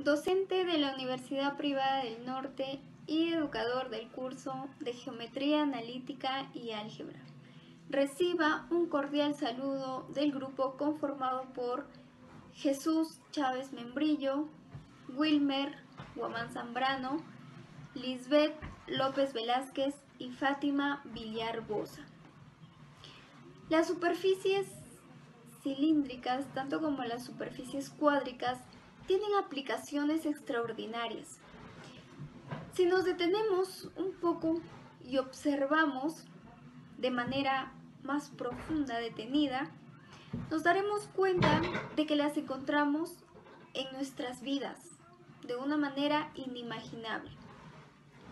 docente de la Universidad Privada del Norte y educador del curso de Geometría Analítica y Álgebra. Reciba un cordial saludo del grupo conformado por Jesús Chávez Membrillo, Wilmer Guamán Zambrano, Lisbeth López Velázquez y Fátima Villar Boza. Las superficies cilíndricas, tanto como las superficies cuádricas, tienen aplicaciones extraordinarias. Si nos detenemos un poco y observamos de manera más profunda, detenida, nos daremos cuenta de que las encontramos en nuestras vidas de una manera inimaginable,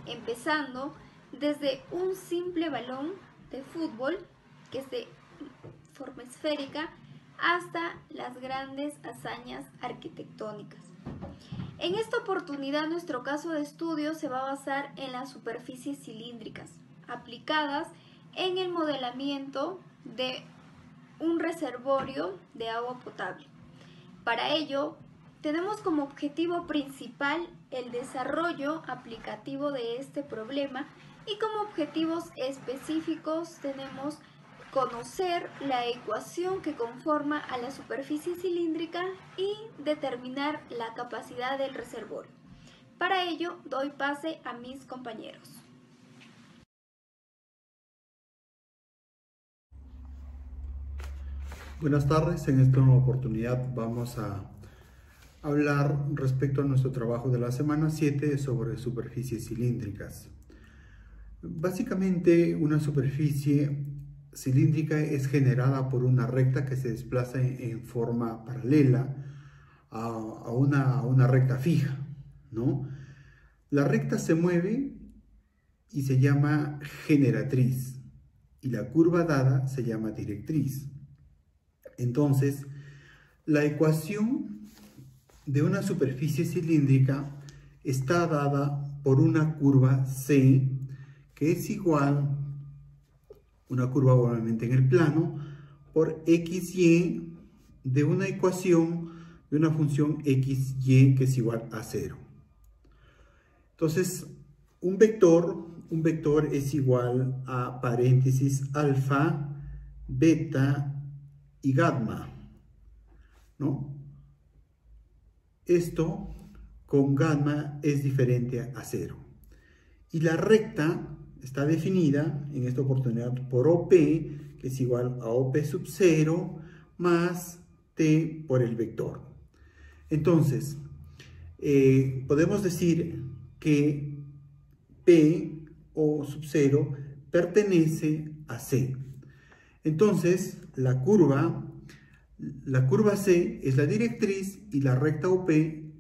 empezando desde un simple balón de fútbol que es de forma esférica hasta las grandes hazañas arquitectónicas. En esta oportunidad nuestro caso de estudio se va a basar en las superficies cilíndricas aplicadas en el modelamiento de un reservorio de agua potable. Para ello tenemos como objetivo principal el desarrollo aplicativo de este problema y como objetivos específicos tenemos conocer la ecuación que conforma a la superficie cilíndrica y determinar la capacidad del reservorio. Para ello doy pase a mis compañeros. Buenas tardes, en esta nueva oportunidad vamos a hablar respecto a nuestro trabajo de la semana 7 sobre superficies cilíndricas. Básicamente una superficie cilíndrica es generada por una recta que se desplaza en forma paralela a una recta fija, ¿no? La recta se mueve y se llama generatriz y la curva dada se llama directriz. Entonces, la ecuación de una superficie cilíndrica está dada por una curva C que es igual, una curva obviamente en el plano, por XY de una ecuación de una función XY que es igual a 0. Entonces, un vector es igual a paréntesis alfa, beta y gamma, ¿no? Esto con gamma es diferente a 0. Y la recta está definida en esta oportunidad por OP, que es igual a OP sub 0 más T por el vector. Entonces, podemos decir que P o sub 0 pertenece a C. Entonces, la curva C es la directriz y la recta OP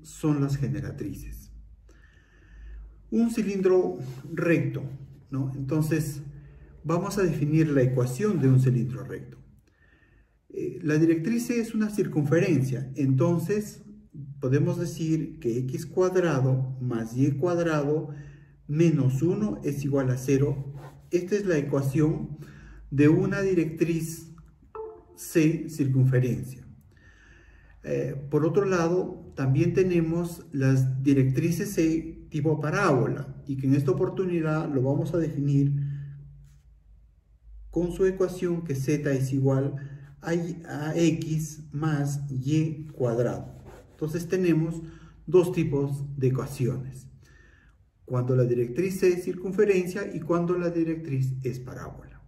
son las generatrices. Un cilindro recto, ¿no? Entonces, vamos a definir la ecuación de un cilindro recto. La directriz es una circunferencia, entonces podemos decir que x cuadrado más y cuadrado menos 1 es igual a 0. Esta es la ecuación de una directriz C circunferencia. Por otro lado, también tenemos las directrices C tipo parábola y que en esta oportunidad lo vamos a definir con su ecuación que z es igual a x más y cuadrado. Entonces tenemos dos tipos de ecuaciones, cuando la directriz C es circunferencia y cuando la directriz es parábola.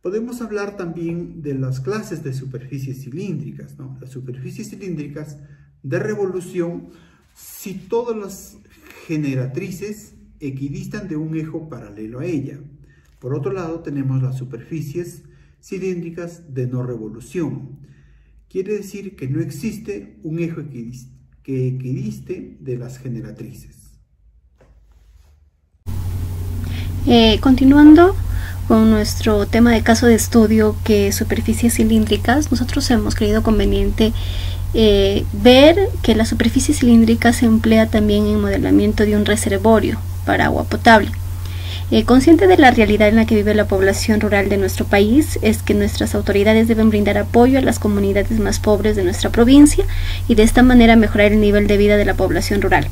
Podemos hablar también de las clases de superficies cilíndricas, ¿no? Las superficies cilíndricas de revolución si todas las generatrices equidistan de un eje paralelo a ella. Por otro lado, tenemos las superficies cilíndricas de no revolución. Quiere decir que no existe un eje que equidiste de las generatrices. Continuando con nuestro tema de caso de estudio, que es superficies cilíndricas, nosotros hemos creído conveniente ver que la superficie cilíndrica se emplea también en modelamiento de un reservorio para agua potable. Consciente de la realidad en la que vive la población rural de nuestro país, es que nuestras autoridades deben brindar apoyo a las comunidades más pobres de nuestra provincia y de esta manera mejorar el nivel de vida de la población rural.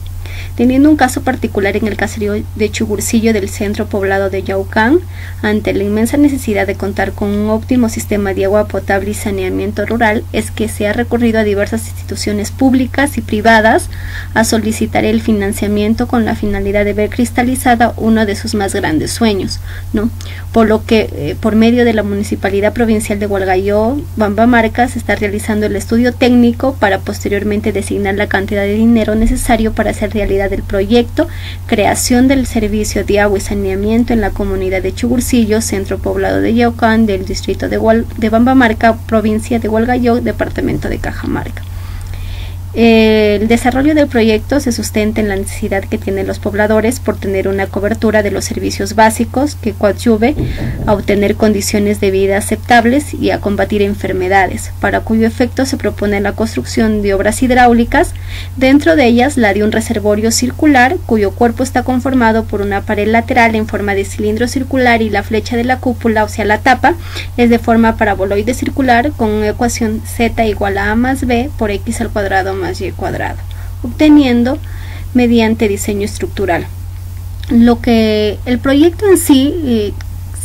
Teniendo un caso particular en el caserío de Chugurcillo del centro poblado de Yaucán, ante la inmensa necesidad de contar con un óptimo sistema de agua potable y saneamiento rural, es que se ha recurrido a diversas instituciones públicas y privadas a solicitar el financiamiento con la finalidad de ver cristalizada uno de sus más grandes sueños, ¿no? Por lo que por medio de la Municipalidad Provincial de Hualgayoc, Bambamarca, se está realizando el estudio técnico para posteriormente designar la cantidad de dinero necesario para hacer realidad del proyecto creación del servicio de agua y saneamiento en la comunidad de Chugurcillo, centro poblado de Yaucán, del distrito de Bambamarca, provincia de Hualgayoc, departamento de Cajamarca. El desarrollo del proyecto se sustenta en la necesidad que tienen los pobladores por tener una cobertura de los servicios básicos que coadyuve a obtener condiciones de vida aceptables y a combatir enfermedades, para cuyo efecto se propone la construcción de obras hidráulicas, dentro de ellas la de un reservorio circular cuyo cuerpo está conformado por una pared lateral en forma de cilindro circular y la flecha de la cúpula, o sea la tapa, es de forma paraboloide circular con una ecuación z igual a más b por x al cuadrado más y cuadrado, obteniendo mediante diseño estructural. Lo que el proyecto en sí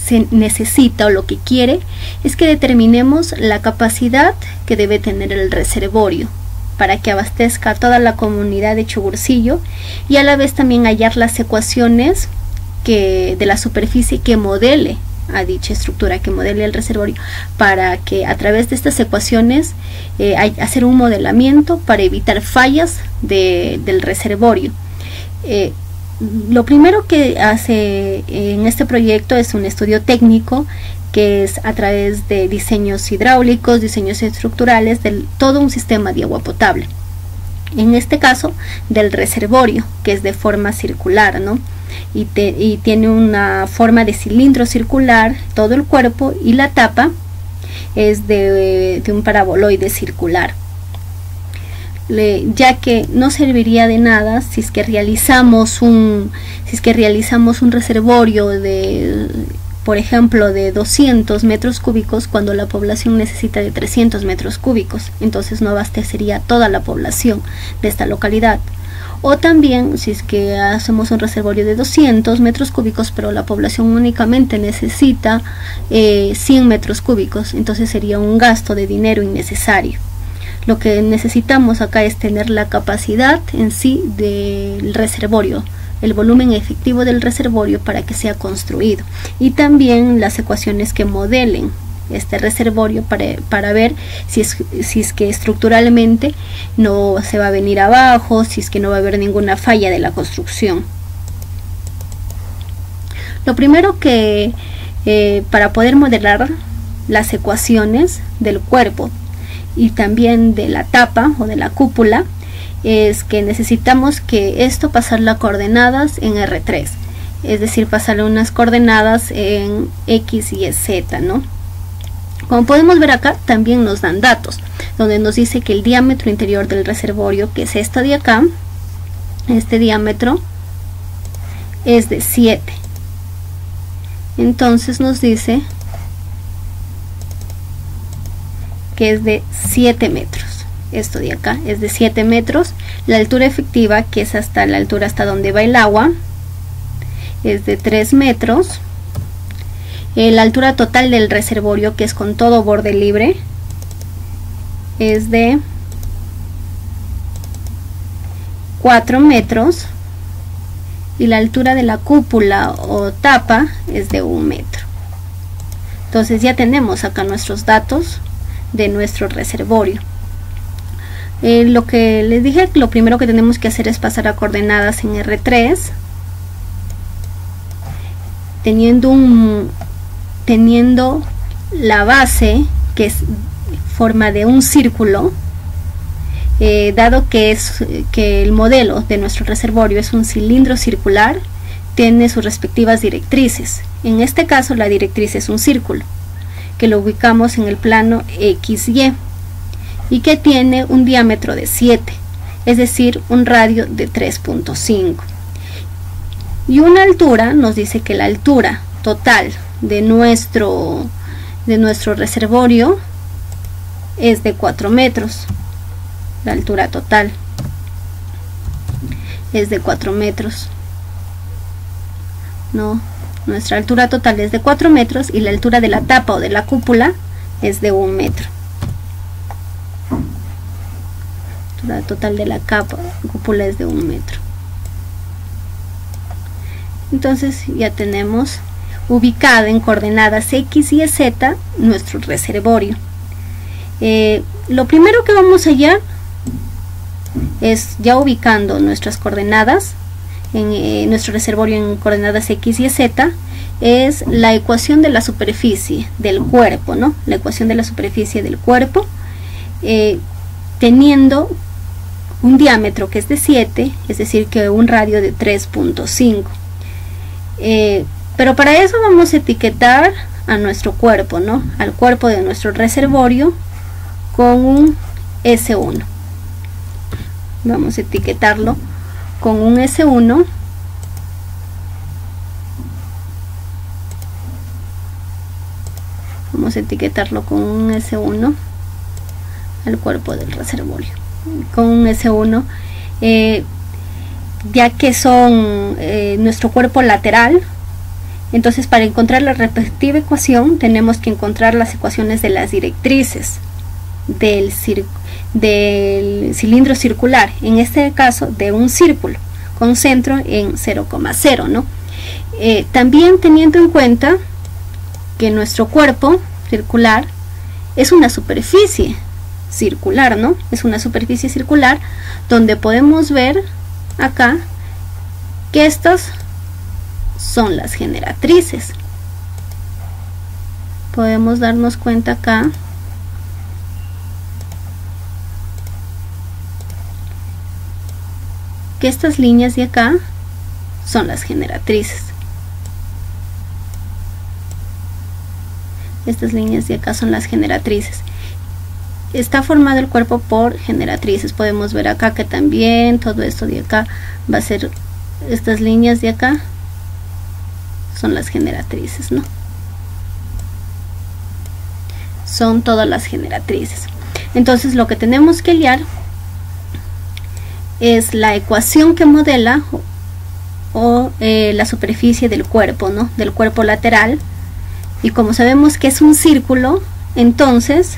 se necesita o lo que quiere es que determinemos la capacidad que debe tener el reservorio para que abastezca a toda la comunidad de Chugurcillo y a la vez también hallar las ecuaciones de la superficie que modele a dicha estructura, que modele el reservorio, para que a través de estas ecuaciones hacer un modelamiento para evitar fallas del reservorio. Lo primero que hace en este proyecto es un estudio técnico, que es a través de diseños hidráulicos, diseños estructurales, de todo un sistema de agua potable. En este caso, del reservorio, que es de forma circular, ¿no? Y tiene una forma de cilindro circular, todo el cuerpo, y la tapa es de un paraboloide circular. Ya que no serviría de nada si es que realizamos un reservorio de, por ejemplo, de 200 metros cúbicos cuando la población necesita de 300 metros cúbicos, entonces no abastecería toda la población de esta localidad. O también si es que hacemos un reservorio de 200 metros cúbicos pero la población únicamente necesita 100 metros cúbicos, entonces sería un gasto de dinero innecesario. Lo que necesitamos acá es tener la capacidad en sí del reservorio, el volumen efectivo del reservorio para que sea construido, y también las ecuaciones que modelen este reservorio para ver si es que estructuralmente no se va a venir abajo, si es que no va a haber ninguna falla de la construcción. Lo primero que para poder modelar las ecuaciones del cuerpo y también de la tapa o de la cúpula es que necesitamos que esto pasarle coordenadas en R3, es decir, pasarle unas coordenadas en X y Z, ¿no? Como podemos ver acá, también nos dan datos, donde nos dice que el diámetro interior del reservorio, que es esto de acá, este diámetro es de 7. Entonces nos dice que es de 7 metros. Esto de acá es de 7 metros. La altura efectiva, que es hasta la altura hasta donde va el agua, es de 3 metros. La altura total del reservorio, que es con todo borde libre, es de 4 metros. Y la altura de la cúpula o tapa es de 1 metro. Entonces ya tenemos acá nuestros datos de nuestro reservorio. Lo que les dije, lo primero que tenemos que hacer es pasar a coordenadas en R3, teniendo la base, que es forma de un círculo, dado que el modelo de nuestro reservorio es un cilindro circular, tiene sus respectivas directrices. En este caso la directriz es un círculo, que lo ubicamos en el plano XY y que tiene un diámetro de 7, es decir, un radio de 3.5. Y una altura, nos dice que la altura total de nuestro reservorio es de 4 metros. La altura total es de 4 metros. No, nuestra altura total es de 4 metros y la altura de la tapa o de la cúpula es de 1 metro. La total de la cúpula es de 1 metro. Entonces ya tenemos ubicado en coordenadas X y Z nuestro reservorio. Lo primero que vamos a hallar es, ya ubicando nuestras coordenadas en nuestro reservorio en coordenadas X y Z, es la ecuación de la superficie del cuerpo, ¿no? La ecuación de la superficie del cuerpo, teniendo un diámetro que es de 7, es decir, que un radio de 3.5. Pero para eso vamos a etiquetar a nuestro cuerpo, ¿no? Al cuerpo de nuestro reservorio con un S1. Vamos a etiquetarlo con un S1. Vamos a etiquetarlo con un S1 al cuerpo del reservorio. Con un S1, ya que son nuestro cuerpo lateral. Entonces, para encontrar la respectiva ecuación tenemos que encontrar las ecuaciones de las directrices del cilindro circular, en este caso de un círculo con centro en 0,0, ¿no? También teniendo en cuenta que nuestro cuerpo circular es una superficie circular, ¿no? Es una superficie circular donde podemos ver acá que estas son las generatrices. Podemos darnos cuenta acá que estas líneas de acá son las generatrices. Estas líneas de acá son las generatrices. Está formado el cuerpo por generatrices. Podemos ver acá que también todo esto de acá va a ser, estas líneas de acá son las generatrices, ¿no? Son todas las generatrices. Entonces lo que tenemos que hallar es la ecuación que modela la superficie del cuerpo, ¿no? Del cuerpo lateral. Y como sabemos que es un círculo, entonces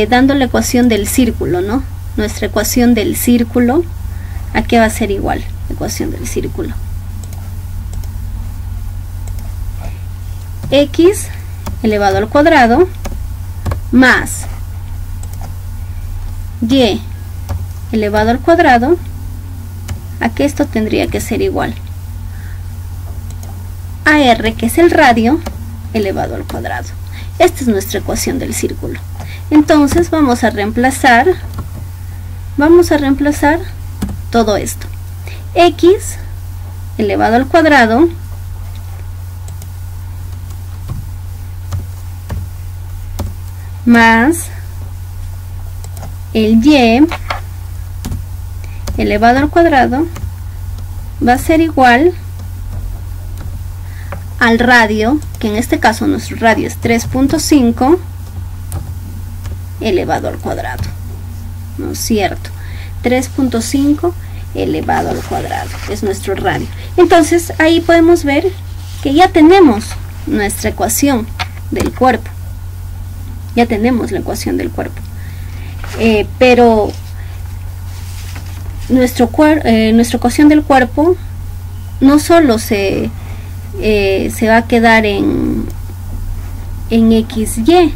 dando la ecuación del círculo, ¿no? Nuestra ecuación del círculo, ¿a qué va a ser igual? Ecuación del círculo. X elevado al cuadrado más y elevado al cuadrado, a que esto tendría que ser igual a r, que es el radio, elevado al cuadrado. Esta es nuestra ecuación del círculo. Entonces vamos a reemplazar todo esto. X elevado al cuadrado más el y elevado al cuadrado va a ser igual al radio, que en este caso nuestro radio es 3.5 elevado al cuadrado, ¿no es cierto? 3.5 elevado al cuadrado es nuestro radio. Entonces ahí podemos ver que ya tenemos nuestra ecuación del cuerpo. Ya tenemos la ecuación del cuerpo. Pero nuestra ecuación del cuerpo no solo se va a quedar en XY.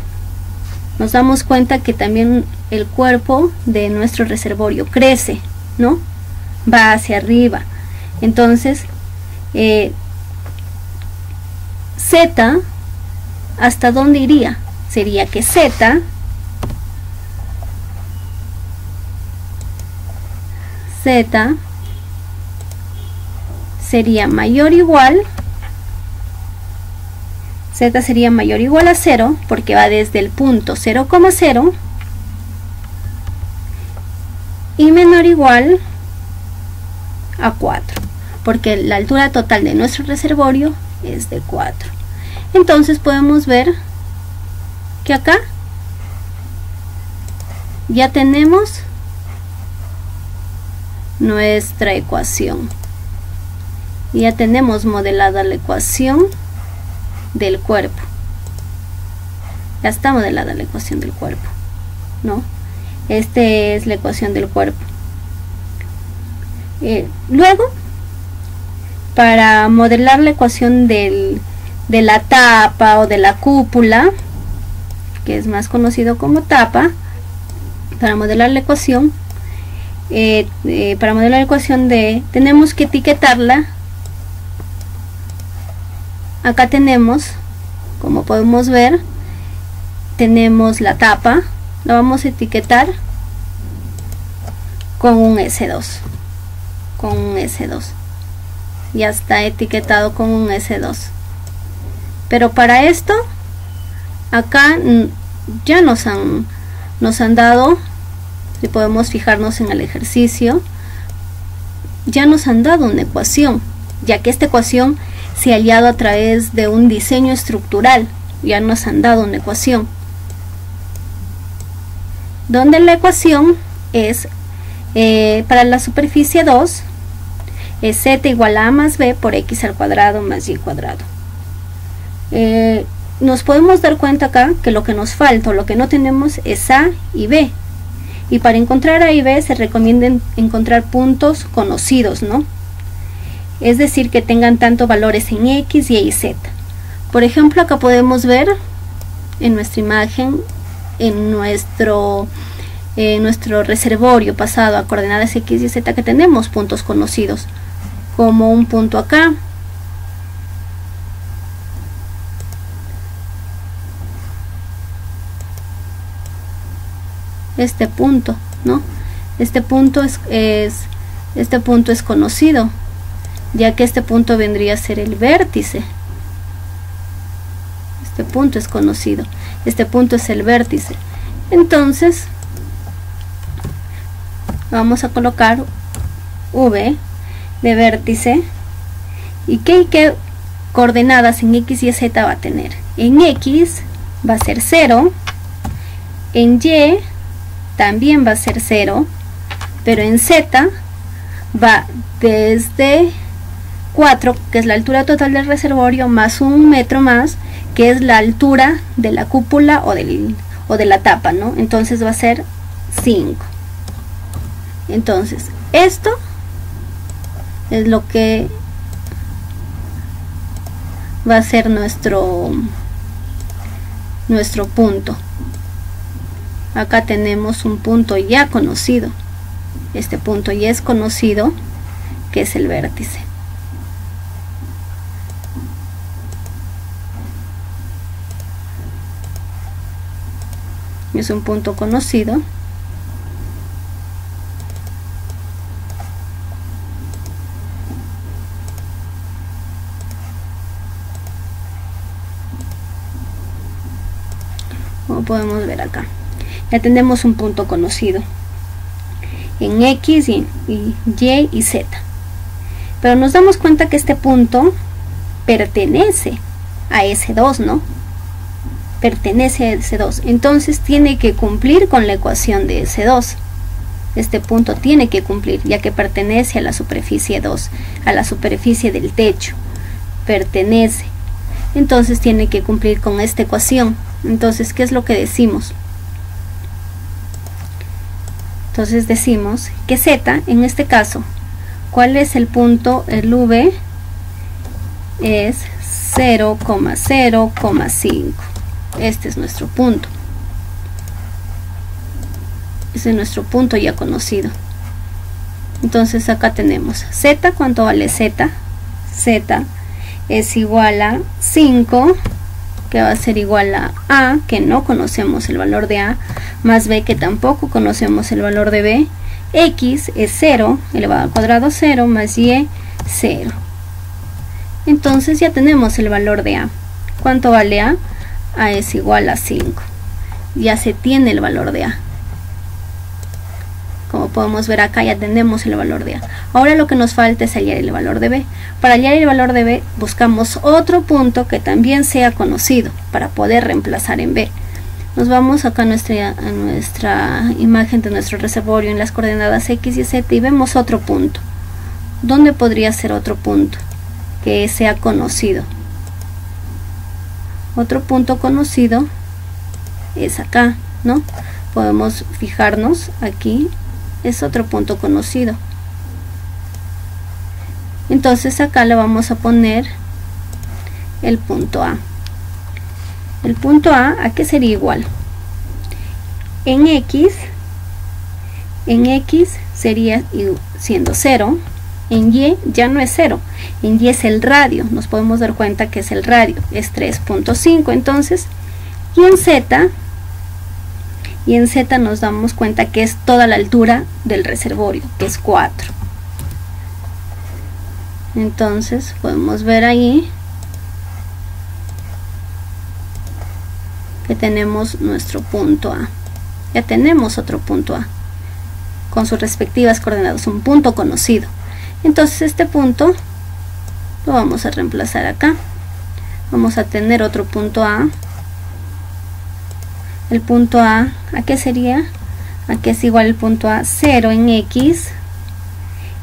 Nos damos cuenta que también el cuerpo de nuestro reservorio crece, ¿no? Va hacia arriba. Entonces, Z, ¿hasta dónde iría? Sería que Z sería mayor o igual, Z sería mayor o igual a 0, porque va desde el punto 0,0 y menor o igual a 4. porque la altura total de nuestro reservorio es de 4. Entonces podemos ver que acá ya tenemos nuestra ecuación. Ya tenemos modelada la ecuación del cuerpo. Ya está modelada la ecuación del cuerpo, ¿no? Esta es la ecuación del cuerpo. Luego, para modelar la ecuación de la tapa o de la cúpula, que es más conocido como tapa, para modelar la ecuación, tenemos que etiquetarla. Acá tenemos, como podemos ver, tenemos la tapa, la vamos a etiquetar con un S2. Con un S2. Ya está etiquetado con un S2. Pero para esto, acá ya nos han dado, si podemos fijarnos en el ejercicio, ya nos han dado una ecuación, ya que esta ecuación se ha hallado a través de un diseño estructural. Ya nos han dado una ecuación, donde la ecuación es, para la superficie 2, es z igual a más b por x al cuadrado más y cuadrado. Nos podemos dar cuenta acá que lo que nos falta o lo que no tenemos es a y b. Y para encontrar a y b se recomienda encontrar puntos conocidos, ¿no? Es decir, que tengan tanto valores en x, y z. Por ejemplo, acá podemos ver en nuestra imagen, en nuestro reservorio pasado a coordenadas x y z, que tenemos puntos conocidos, como un punto acá, este punto, ¿no? Este punto es conocido, ya que este punto vendría a ser el vértice. Este punto es conocido, este punto es el vértice. Entonces vamos a colocar V de vértice. ¿Y qué coordenadas en x y z va a tener? En x va a ser 0, en y también va a ser 0, pero en z va desde 4, que es la altura total del reservorio, más 1 metro más, que es la altura de la cúpula o de la tapa, ¿no? Entonces va a ser 5. Entonces, esto es lo que va a ser nuestro punto. Acá tenemos un punto ya conocido. Este punto ya es conocido, que es el vértice. Es un punto conocido. Como podemos ver acá, ya tenemos un punto conocido en x, y y z. Pero nos damos cuenta que este punto pertenece a S2, ¿no? Pertenece a S2. Entonces tiene que cumplir con la ecuación de S2. Este punto tiene que cumplir, ya que pertenece a la superficie 2, a la superficie del techo. Pertenece. Entonces tiene que cumplir con esta ecuación. Entonces, ¿qué es lo que decimos? Entonces decimos que z, en este caso, ¿cuál es el punto? El v es 0,0,5. Este es nuestro punto. Este es nuestro punto ya conocido. Entonces acá tenemos z. ¿Cuánto vale z? Z es igual a 5, que va a ser igual a, que no conocemos el valor de a, más b, que tampoco conocemos el valor de b. X es 0, elevado al cuadrado 0, más y 0. Entonces ya tenemos el valor de a. ¿Cuánto vale a? A es igual a 5. Ya se tiene el valor de a. Como podemos ver acá, ya tenemos el valor de A. Ahora lo que nos falta es hallar el valor de B. Para hallar el valor de B buscamos otro punto que también sea conocido para poder reemplazar en B. Nos vamos acá a nuestra imagen de nuestro reservorio en las coordenadas X y Z y vemos otro punto. ¿Dónde podría ser otro punto que sea conocido? Otro punto conocido es acá, ¿no? Podemos fijarnos aquí, es otro punto conocido. Entonces acá le vamos a poner el punto A. El punto A, ¿a qué sería igual? En X sería siendo 0. En Y ya no es 0, en Y es el radio, nos podemos dar cuenta que es el radio, es 3.5. entonces, y en Z nos damos cuenta que es toda la altura del reservorio, que es 4. Entonces podemos ver ahí que tenemos nuestro punto A. Ya tenemos otro punto A con sus respectivas coordenadas, un punto conocido. Entonces este punto lo vamos a reemplazar acá. Vamos a tener otro punto A. El punto A, ¿a qué sería? ¿A qué es igual el punto A? 0 en X.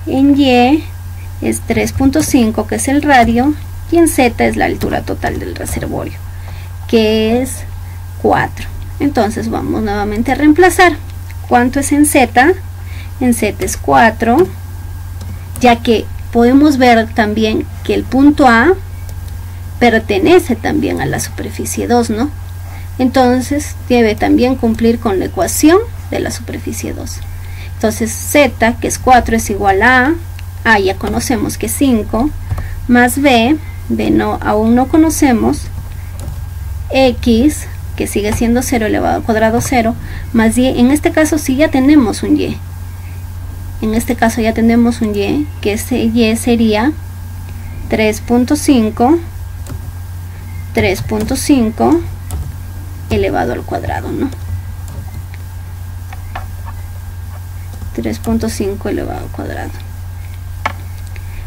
En Y es 3.5, que es el radio. Y en Z es la altura total del reservorio, que es 4. Entonces vamos nuevamente a reemplazar. ¿Cuánto es en Z? En Z es 4, ya que podemos ver también que el punto A pertenece también a la superficie 2, ¿no? Entonces debe también cumplir con la ecuación de la superficie 2. Entonces Z, que es 4, es igual a A ya conocemos que es 5, más B no, aún no conocemos, X, que sigue siendo 0 elevado al cuadrado 0, más Y. En este caso sí ya tenemos un Y. En este caso ya tenemos un Y, que ese Y sería 3.5 elevado al cuadrado, ¿no? 3.5 elevado al cuadrado.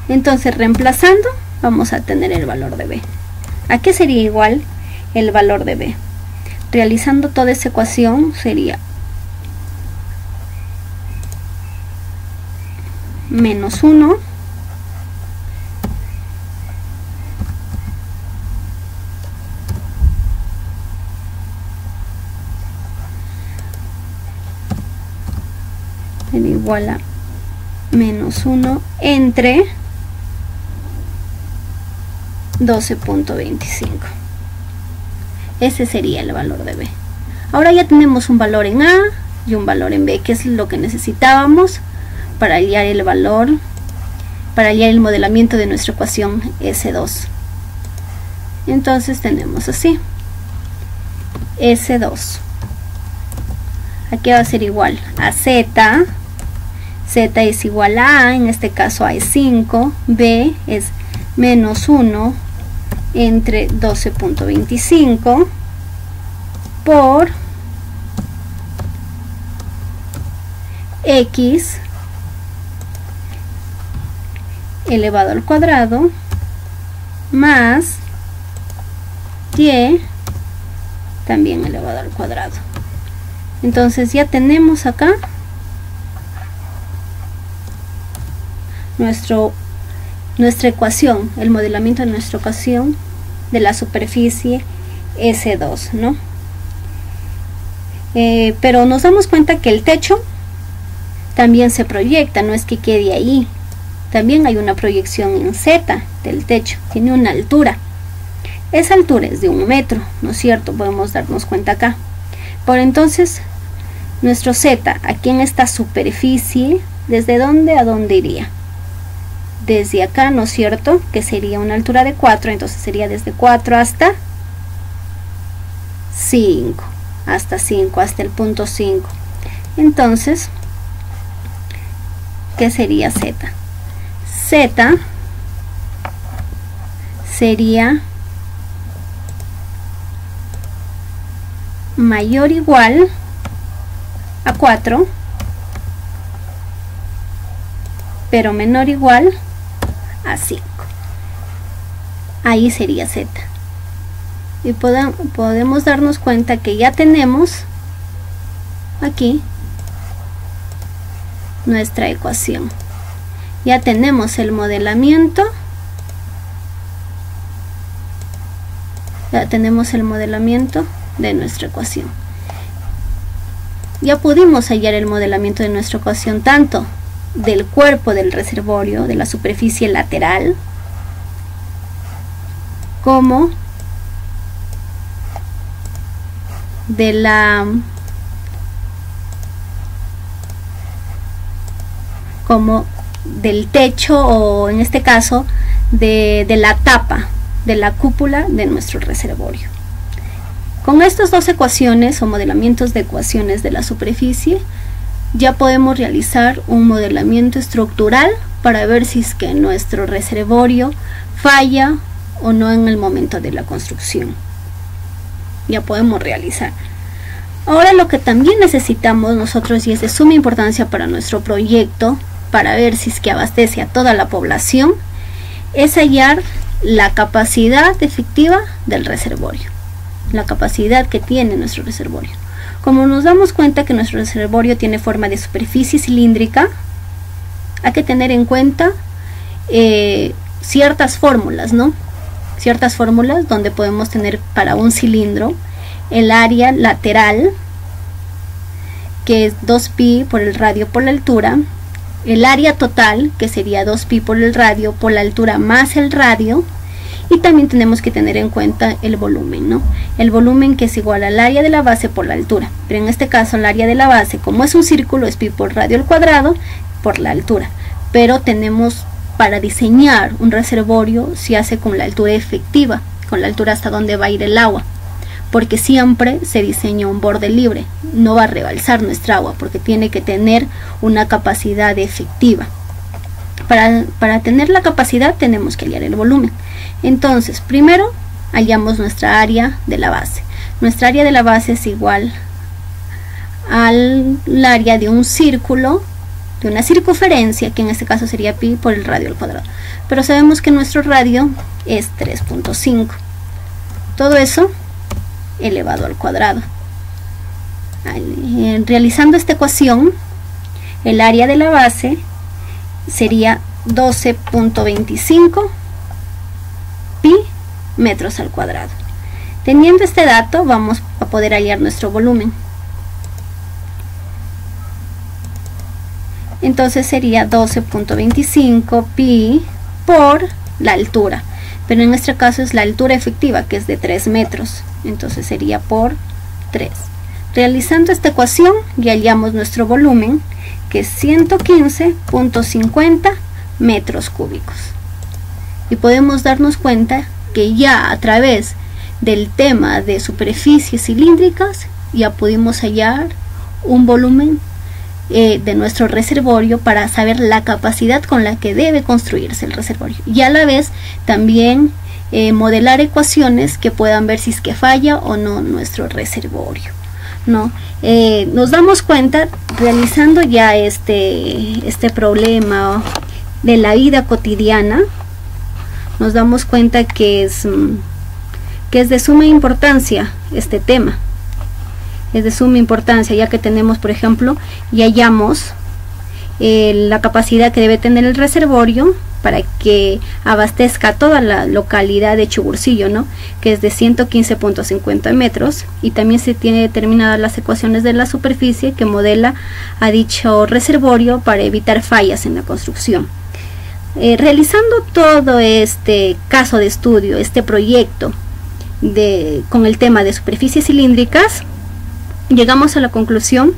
Entonces, reemplazando, vamos a tener el valor de B. ¿A qué sería igual el valor de B? Realizando toda esa ecuación sería menos 1 es igual a menos 1 entre 12.25. Ese sería el valor de B. Ahora ya tenemos un valor en A y un valor en B, que es lo que necesitábamos para hallar el valor, para hallar el modelamiento de nuestra ecuación S2. Entonces tenemos así, S2. Aquí va a ser igual a Z. Z es igual a A, en este caso A es 5, B es menos 1 entre 12.25 por X elevado al cuadrado más Y también elevado al cuadrado. Entonces ya tenemos acá nuestra ecuación, el modelamiento de nuestra ecuación de la superficie S2, ¿no? Pero nos damos cuenta que el techo también se proyecta, no es que quede ahí. También hay una proyección en Z del techo, tiene una altura. Esa altura es de 1 metro, ¿no es cierto? Podemos darnos cuenta acá. Por entonces, nuestro Z, aquí en esta superficie, ¿desde dónde a dónde iría? Desde acá, ¿no es cierto? Que sería una altura de 4, entonces sería desde 4 hasta 5, hasta el punto 5. Entonces, ¿qué sería Z? Z sería mayor o igual a 4 pero menor o igual a 5. Ahí sería Z. Y podemos darnos cuenta que ya tenemos aquí nuestra ecuación. Ya tenemos el modelamiento. Ya tenemos el modelamiento de nuestra ecuación. Ya pudimos hallar el modelamiento de nuestra ecuación tanto del cuerpo del reservorio, de la superficie lateral, como de del techo, o en este caso de la tapa de la cúpula de nuestro reservorio. Con estas dos ecuaciones o modelamientos de ecuaciones de la superficie ya podemos realizar un modelamiento estructural para ver si es que nuestro reservorio falla o no en el momento de la construcción. Ya podemos realizar. Ahora lo que también necesitamos nosotros, y es de suma importancia para nuestro proyecto, para ver si es que abastece a toda la población, es hallar la capacidad efectiva del reservorio, la capacidad que tiene nuestro reservorio. Como nos damos cuenta que nuestro reservorio tiene forma de superficie cilíndrica, hay que tener en cuenta ciertas fórmulas, ¿no? Ciertas fórmulas donde podemos tener para un cilindro el área lateral, que es 2pi por el radio por la altura, el área total, que sería 2pi por el radio por la altura más el radio, y también tenemos que tener en cuenta el volumen, ¿no? El volumen, que es igual al área de la base por la altura, pero en este caso el área de la base, como es un círculo, es pi por radio al cuadrado por la altura, pero tenemos, para diseñar un reservorio se hace con la altura efectiva, con la altura hasta donde va a ir el agua, porque siempre se diseña un borde libre, no va a rebalsar nuestra agua, porque tiene que tener una capacidad efectiva. Para tener la capacidad tenemos que hallar el volumen. Entonces, primero hallamos nuestra área de la base. Nuestra área de la base es igual al área de un círculo, de una circunferencia, que en este caso sería pi por el radio al cuadrado. Pero sabemos que nuestro radio es 3.5. Todo eso elevado al cuadrado. Realizando esta ecuación, el área de la base sería 12.25 pi metros al cuadrado. Teniendo este dato, vamos a poder hallar nuestro volumen. Entonces sería 12.25 pi por la altura, pero en nuestro caso es la altura efectiva, que es de 3 metros, entonces sería por 3. Realizando esta ecuación ya hallamos nuestro volumen, que es 115.50 metros cúbicos, y podemos darnos cuenta que ya a través del tema de superficies cilíndricas ya pudimos hallar un volumen de nuestro reservorio para saber la capacidad con la que debe construirse el reservorio, y a la vez también modelar ecuaciones que puedan ver si es que falla o no nuestro reservorio, ¿no? Nos damos cuenta, realizando ya este problema de la vida cotidiana, nos damos cuenta que es de suma importancia este tema. Es de suma importancia, ya que tenemos, por ejemplo, y hallamos la capacidad que debe tener el reservorio para que abastezca a toda la localidad de Chugurcillo, ¿no? Que es de 115.50 metros, y también se tiene determinadas las ecuaciones de la superficie que modela a dicho reservorio para evitar fallas en la construcción. Realizando todo este caso de estudio, este proyecto con el tema de superficies cilíndricas, llegamos a la conclusión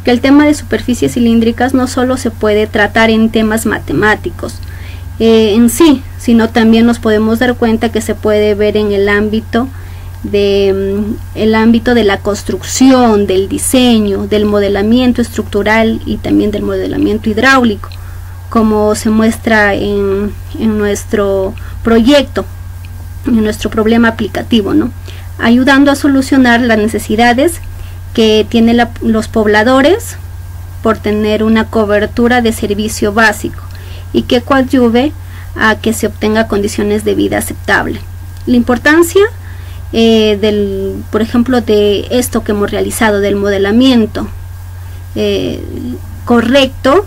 que el tema de superficies cilíndricas no solo se puede tratar en temas matemáticos en sí, sino también nos podemos dar cuenta que se puede ver en el ámbito de la construcción, del diseño, del modelamiento estructural y también del modelamiento hidráulico, como se muestra en nuestro proyecto, en nuestro problema aplicativo, ¿no? Ayudando a solucionar las necesidades que tienen los pobladores por tener una cobertura de servicio básico y que coadyuve a que se obtenga condiciones de vida aceptable. La importancia por ejemplo, de esto que hemos realizado, del modelamiento correcto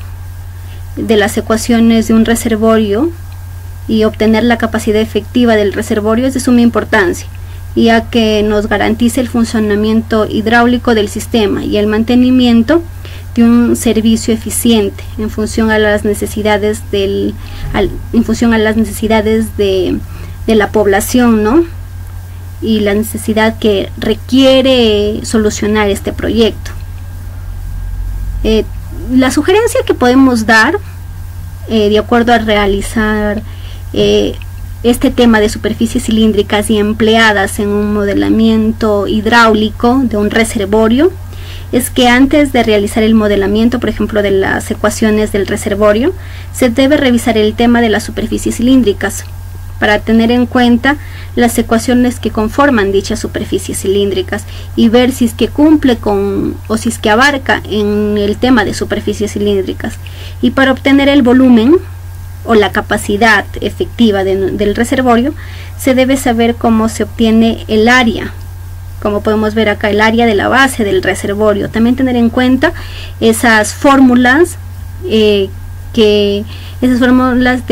de las ecuaciones de un reservorio y obtener la capacidad efectiva del reservorio, es de suma importancia, ya que nos garantiza el funcionamiento hidráulico del sistema y el mantenimiento de un servicio eficiente en función a las necesidades de la población, ¿no? Y la necesidad que requiere solucionar este proyecto. La sugerencia que podemos dar de acuerdo a realizar este tema de superficies cilíndricas y empleadas en un modelamiento hidráulico de un reservorio es que antes de realizar el modelamiento, por ejemplo, de las ecuaciones del reservorio, se debe revisar el tema de las superficies cilíndricas para tener en cuenta las ecuaciones que conforman dichas superficies cilíndricas y ver si es que cumple con o si es que abarca en el tema de superficies cilíndricas, y para obtener el volumen o la capacidad efectiva del reservorio se debe saber cómo se obtiene el área, como podemos ver acá, el área de la base del reservorio. También tener en cuenta esas fórmulas de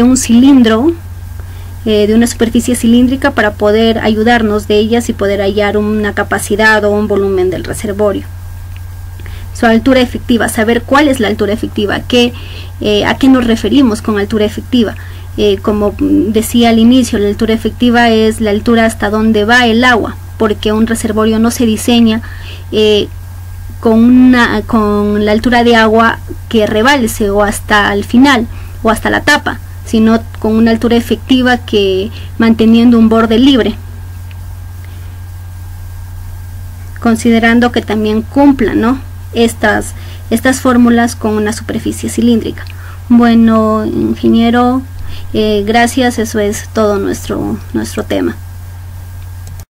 un cilindro, de una superficie cilíndrica, para poder ayudarnos de ellas y poder hallar una capacidad o un volumen del reservorio. Su altura efectiva, saber cuál es la altura efectiva, a qué nos referimos con altura efectiva. Como decía al inicio, la altura efectiva es la altura hasta donde va el agua, porque un reservorio no se diseña con la altura de agua que rebalse o hasta el final o hasta la tapa, sino con una altura efectiva que manteniendo un borde libre, considerando que también cumplan, ¿no?, estas fórmulas con una superficie cilíndrica. Bueno, ingeniero, gracias, eso es todo nuestro tema.